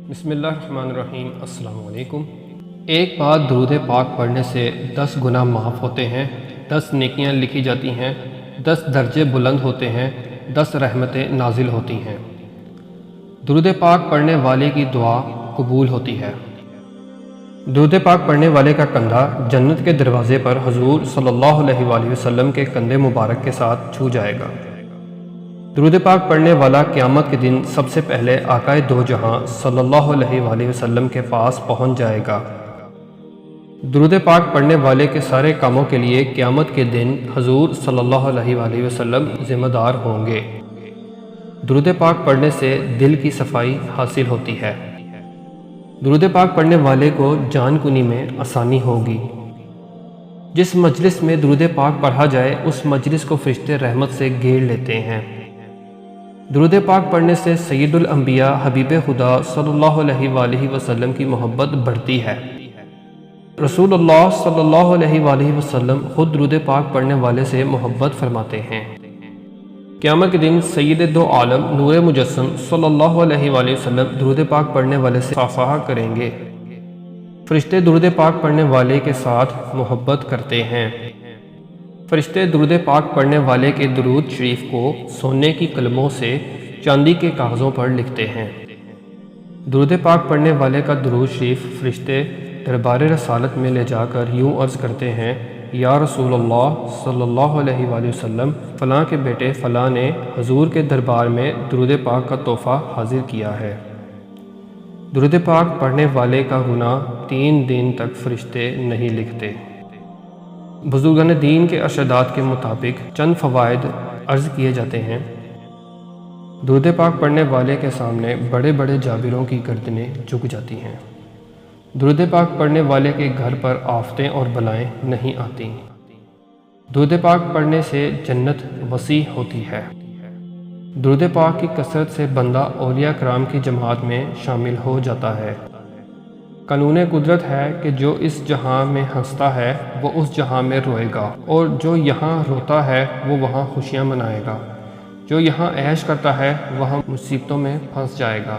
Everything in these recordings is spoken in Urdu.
بسم اللہ الرحمن الرحیم۔ السلام علیکم۔ ایک بار درود پاک پڑھنے سے 10 گناہ معاف ہوتے ہیں، 10 نیکیاں لکھی جاتی ہیں، 10 درجے بلند ہوتے ہیں، 10 رحمتیں نازل ہوتی ہیں۔ درود پاک پڑھنے والے کی دعا قبول ہوتی ہے۔ درود پاک پڑھنے والے کا کندھا جنت کے دروازے پر حضور صلی اللہ علیہ وآلہ وسلم کے کندھے مبارک کے ساتھ چھو جائے گا۔ درود پاک پڑھنے والا قیامت کے دن سب سے پہلے آقائے دو جہاں صلی اللہ علیہ وآلہ وسلم کے پاس پہنچ جائے گا۔ درود پاک پڑھنے والے کے سارے کاموں کے لیے قیامت کے دن حضور صلی اللہ علیہ وآلہ وسلم ذمہ دار ہوں گے۔ درود پاک پڑھنے سے دل کی صفائی حاصل ہوتی ہے۔ درود پاک پڑھنے والے کو جان کنی میں آسانی ہوگی۔ جس مجلس میں درود پاک پڑھا جائے اس مجلس کو فرشتے رحمت سے گھیر لیتے ہیں۔ درود پاک پڑھنے سے سید الانبیاء حبیب خدا صلی اللہ علیہ وآلہ وسلم کی محبت بڑھتی ہے۔ رسول اللہ صلی اللہ علیہ وآلہ وسلم خود درود پاک پڑھنے والے سے محبت فرماتے ہیں۔ قیامت کے دن سید دو عالم نور مجسم صلی اللہ علیہ وآلہ وسلم درود پاک پڑھنے والے سے صافحہ کریں گے۔ فرشتے درود پاک پڑھنے والے کے ساتھ محبت کرتے ہیں۔ فرشتے درود پاک پڑھنے والے کے درود شریف کو سونے کی قلموں سے چاندی کے کاغذوں پر لکھتے ہیں۔ درود پاک پڑھنے والے کا درود شریف فرشتے دربار رسالت میں لے جا کر یوں عرض کرتے ہیں، یا رسول اللہ صلی اللہ علیہ وآلہ وسلم، فلاں کے بیٹے فلاں نے حضور کے دربار میں درود پاک کا تحفہ حاضر کیا ہے۔ درود پاک پڑھنے والے کا گناہ 3 دن تک فرشتے نہیں لکھتے۔ بزرگان دین کے ارشادات کے مطابق چند فوائد عرض کیے جاتے ہیں۔ درود پاک پڑھنے والے کے سامنے بڑے بڑے جابروں کی گردنیں جھک جاتی ہیں۔ درود پاک پڑھنے والے کے گھر پر آفتیں اور بلائیں نہیں آتی۔ درود پاک پڑھنے سے جنت وسیع ہوتی ہے۔ درود پاک کی کثرت سے بندہ اولیاء کرام کی جماعت میں شامل ہو جاتا ہے۔ قانون قدرت ہے کہ جو اس جہاں میں ہنستا ہے وہ اس جہاں میں روئے گا، اور جو یہاں روتا ہے وہ وہاں خوشیاں منائے گا۔ جو یہاں عیش کرتا ہے وہاں مصیبتوں میں پھنس جائے گا،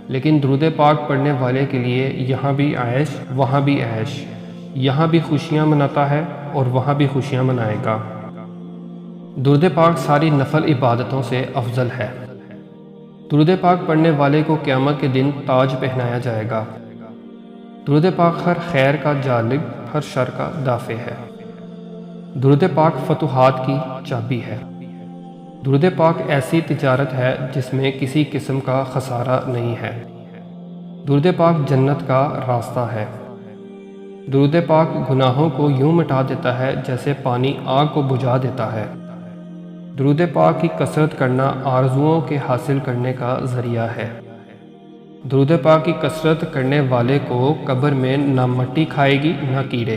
لیکن درود پاک پڑھنے والے کے لیے یہاں بھی عیش وہاں بھی عیش، یہاں بھی خوشیاں مناتا ہے اور وہاں بھی خوشیاں منائے گا۔ درود پاک ساری نفل عبادتوں سے افضل ہے۔ درود پاک پڑھنے والے کو قیامت کے دن تاج پہنایا جائے گا۔ درود پاک ہر خیر کا جالب، ہر شر کا دافع ہے۔ درود پاک فتوحات کی چابی ہے۔ درود پاک ایسی تجارت ہے جس میں کسی قسم کا خسارہ نہیں ہے۔ درود پاک جنت کا راستہ ہے۔ درود پاک گناہوں کو یوں مٹا دیتا ہے جیسے پانی آگ کو بجھا دیتا ہے۔ درود پاک کی کثرت کرنا آرزوؤں کے حاصل کرنے کا ذریعہ ہے۔ درود پاک کی کثرت کرنے والے کو قبر میں نہ مٹی کھائے گی نہ کیڑے۔